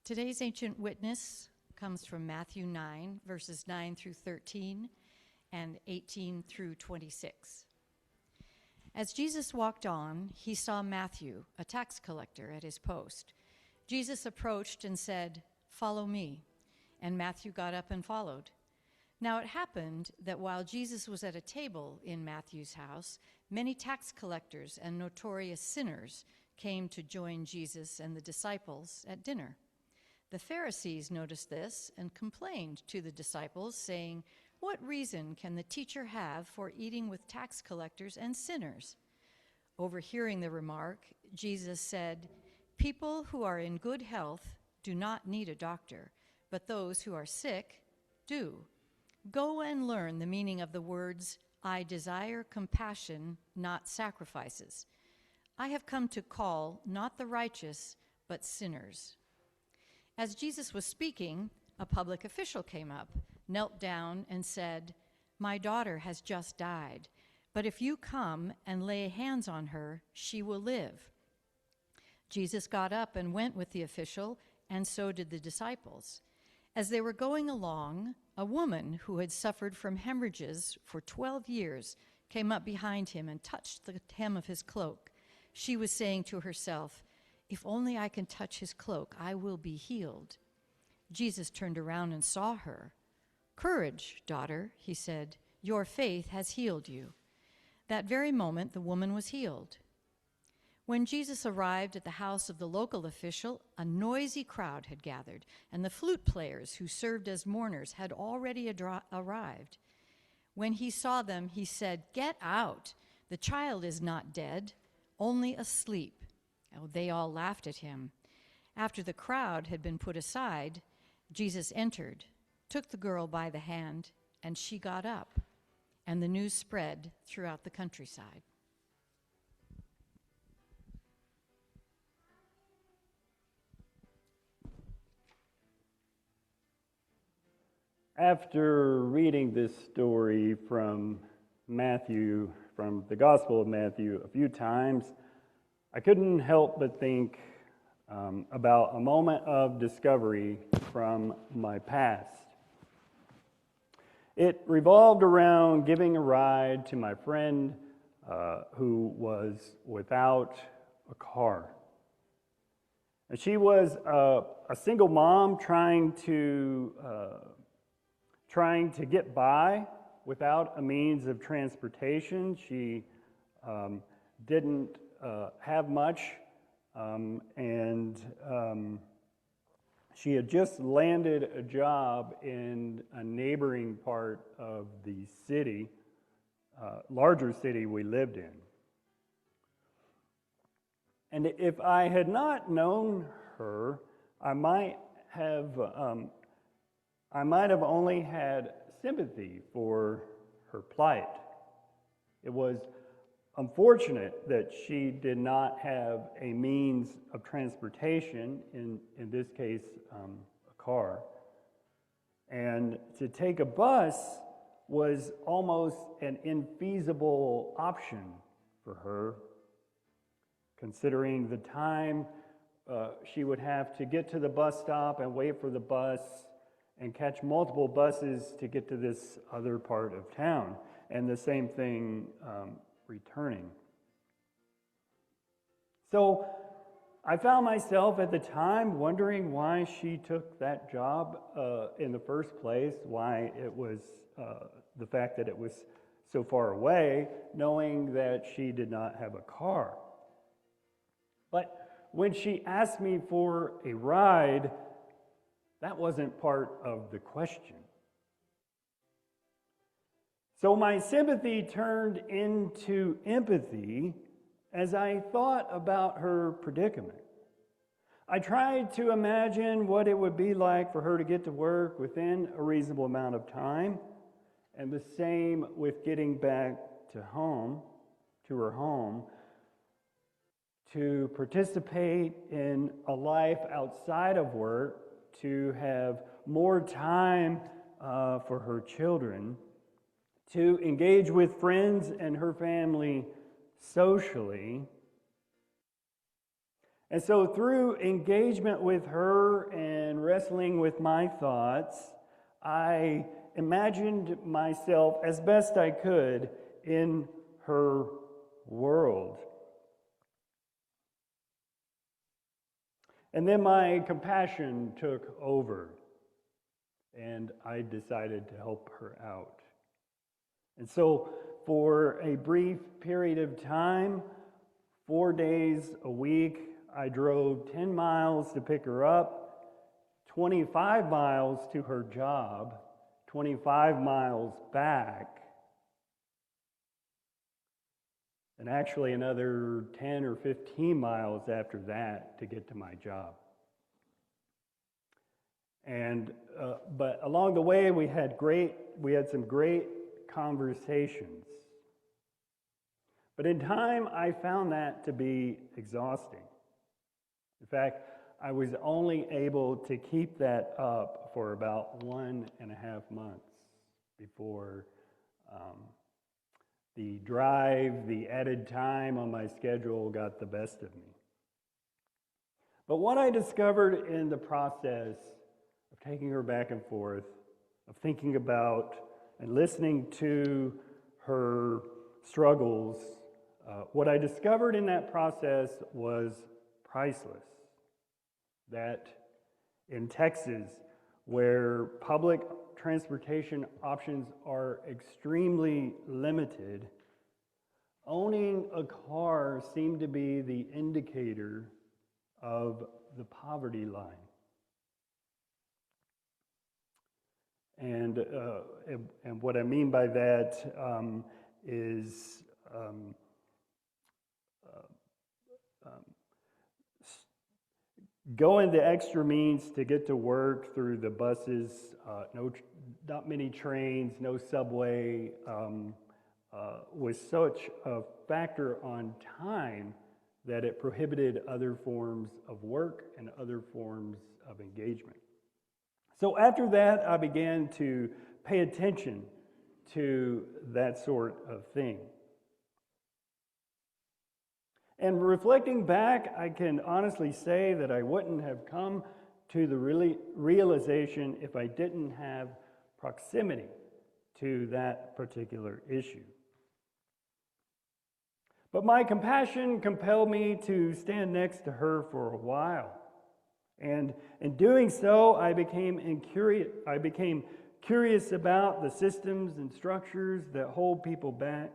Today's ancient witness comes from Matthew 9, verses 9 through 13 and 18 through 26. As Jesus walked on, he saw Matthew, a tax collector, at his post. Jesus approached and said, "Follow me." And Matthew got up and followed. Now it happened that while Jesus was at a table in Matthew's house, many tax collectors and notorious sinners came to join Jesus and the disciples at dinner. The Pharisees noticed this and complained to the disciples, saying, "What reason can the teacher have for eating with tax collectors and sinners?" Overhearing the remark, Jesus said, "People who are in good health do not need a doctor, but those who are sick do. Go and learn the meaning of the words, 'I desire compassion, not sacrifices.' I have come to call not the righteous, but sinners." As Jesus was speaking, a public official came up, knelt down, and said, "My daughter has just died, but if you come and lay hands on her, she will live." Jesus got up and went with the official, and so did the disciples. As they were going along, a woman who had suffered from hemorrhages for 12 years came up behind him and touched the hem of his cloak. She was saying to herself, "If only I can touch his cloak, I will be healed." Jesus turned around and saw her. "Courage, daughter," he said, "your faith has healed you." That very moment, the woman was healed. When Jesus arrived at the house of the local official, a noisy crowd had gathered, and the flute players who served as mourners had already arrived. When he saw them, he said, "Get out! The child is not dead, only asleep." Oh, they all laughed at him. After the crowd had been put aside, Jesus entered, took the girl by the hand, and she got up, and the news spread throughout the countryside. After reading this story from Matthew, from the Gospel of Matthew a few times, I couldn't help but think about a moment of discovery from my past. It revolved around giving a ride to my friend who was without a car. And she was a single mom trying to get by without a means of transportation. She didn't have much, and she had just landed a job in a neighboring part of the city, larger city we lived in. And if I had not known her, I might have only had sympathy for her plight. It was unfortunate that she did not have a means of transportation, in this case, a car. And to take a bus was almost an infeasible option for her, considering the time she would have to get to the bus stop and wait for the bus and catch multiple buses to get to this other part of town, and the same thing returning. So I found myself at the time wondering why she took that job in the first place, why it was the fact that it was so far away, knowing that she did not have a car. But when she asked me for a ride, that wasn't part of the question. So my sympathy turned into empathy as I thought about her predicament. I tried to imagine what it would be like for her to get to work within a reasonable amount of time, and the same with getting back to her home, to participate in a life outside of work, to have more time for her children, to engage with friends and her family socially. And so through engagement with her and wrestling with my thoughts, I imagined myself as best I could in her world. And then my compassion took over, and I decided to help her out. And so, for a brief period of time, 4 days a week, I drove 10 miles to pick her up, 25 miles to her job, 25 miles back, and actually another 10 or 15 miles after that to get to my job. And but along the way, we had some great conversations. But in time, I found that to be exhausting. In fact, I was only able to keep that up for about 1.5 months before the drive, the added time on my schedule got the best of me. But what I discovered in the process of taking her back and forth, of thinking about and listening to her struggles, what I discovered in that process was priceless. That in Texas, where public transportation options are extremely limited, owning a car seemed to be the indicator of the poverty line. And what I mean by that is going the extra means to get to work through the buses, not many trains, no subway, was such a factor on time that it prohibited other forms of work and other forms of engagement. So after that, I began to pay attention to that sort of thing. And reflecting back, I can honestly say that I wouldn't have come to the realization if I didn't have proximity to that particular issue. But my compassion compelled me to stand next to her for a while. And in doing so, I became curious about the systems and structures that hold people back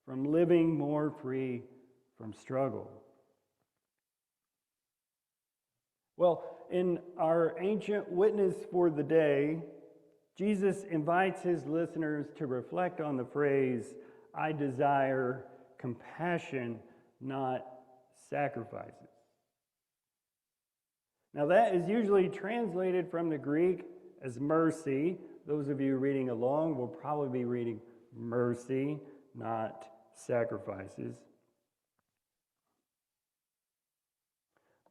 from living more free from struggle. Well, in our ancient witness for the day, Jesus invites his listeners to reflect on the phrase, "I desire compassion, not sacrifices." Now that is usually translated from the Greek as mercy. Those of you reading along will probably be reading mercy, not sacrifices.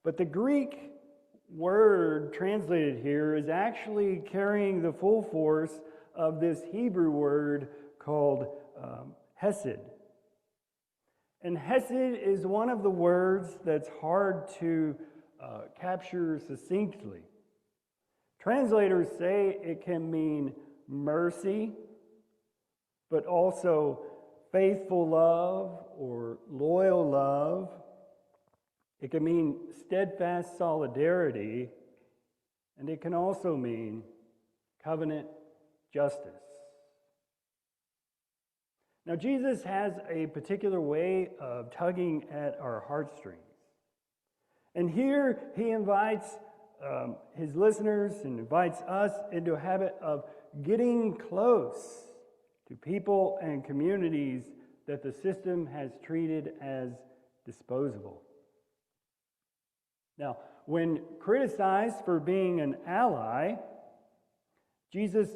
But the Greek word translated here is actually carrying the full force of this Hebrew word called Hesed. And Hesed is one of the words that's hard to capture succinctly. Translators say it can mean mercy, but also faithful love or loyal love. It can mean steadfast solidarity, and it can also mean covenant justice. Now, Jesus has a particular way of tugging at our heartstrings. And here he invites his listeners and invites us into a habit of getting close to people and communities that the system has treated as disposable. Now, when criticized for being an ally, Jesus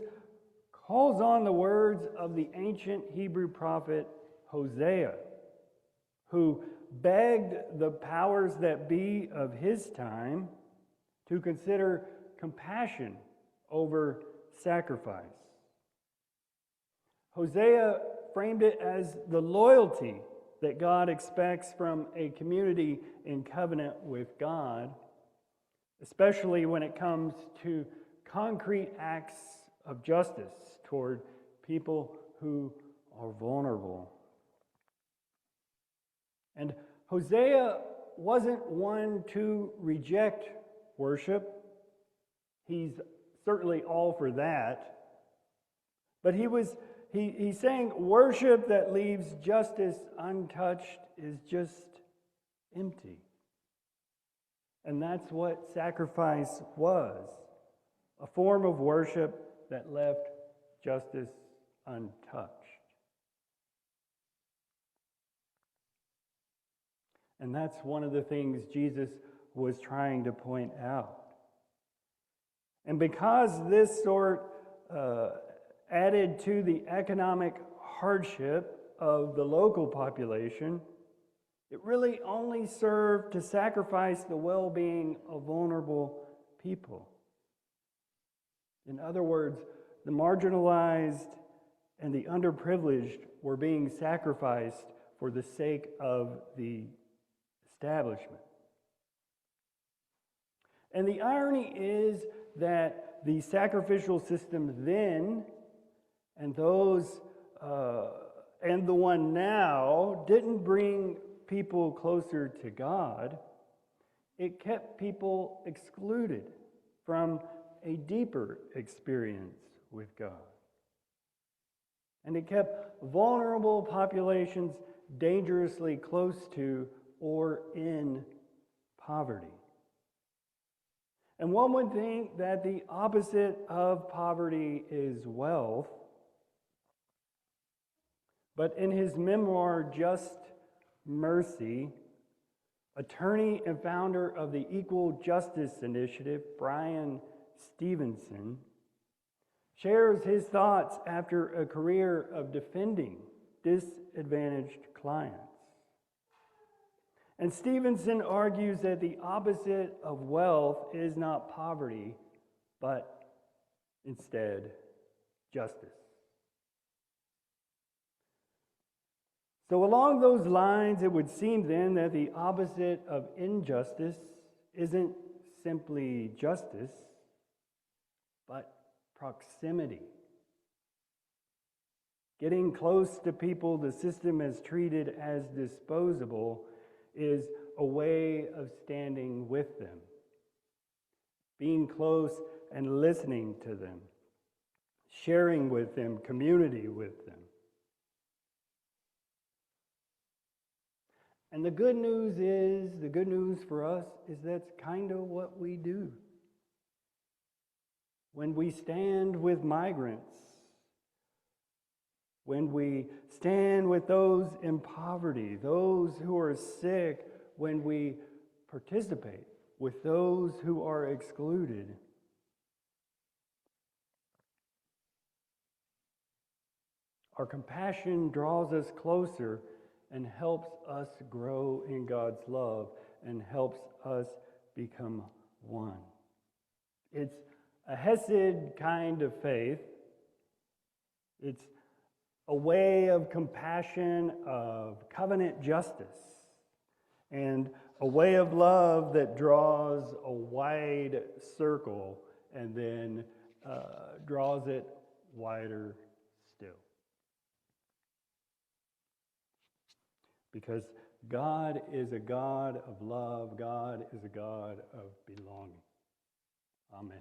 calls on the words of the ancient Hebrew prophet Hosea, who begged the powers that be of his time to consider compassion over sacrifice. Hosea framed it as the loyalty that God expects from a community in covenant with God, especially when it comes to concrete acts of justice toward people who are vulnerable. And Hosea wasn't one to reject worship. He's certainly all for that. But he's saying worship that leaves justice untouched is just empty. And that's what sacrifice was, a form of worship that left justice untouched. And that's one of the things Jesus was trying to point out. And because this sort added to the economic hardship of the local population, it really only served to sacrifice the well-being of vulnerable people. In other words, the marginalized and the underprivileged were being sacrificed for the sake of the establishment. And the irony is that the sacrificial system then and those and the one now didn't bring people closer to God. It kept people excluded from a deeper experience with God. And it kept vulnerable populations dangerously close to or in poverty. And one would think that the opposite of poverty is wealth. But in his memoir, Just Mercy, attorney and founder of the Equal Justice Initiative, Brian Stevenson, shares his thoughts after a career of defending disadvantaged clients. And Stevenson argues that the opposite of wealth is not poverty, but instead justice. So along those lines, it would seem then that the opposite of injustice isn't simply justice, but proximity. Getting close to people the system has treated as disposable is a way of standing with them, being close and listening to them, sharing with them, community with them. And the good news for us is that's kind of what we do. When we stand with migrants, when we stand with those in poverty, those who are sick, when we participate with those who are excluded, our compassion draws us closer and helps us grow in God's love and helps us become one. It's a Hesed kind of faith. It's a way of compassion, of covenant justice, and a way of love that draws a wide circle and then draws it wider still. Because God is a God of love. God is a God of belonging. Amen.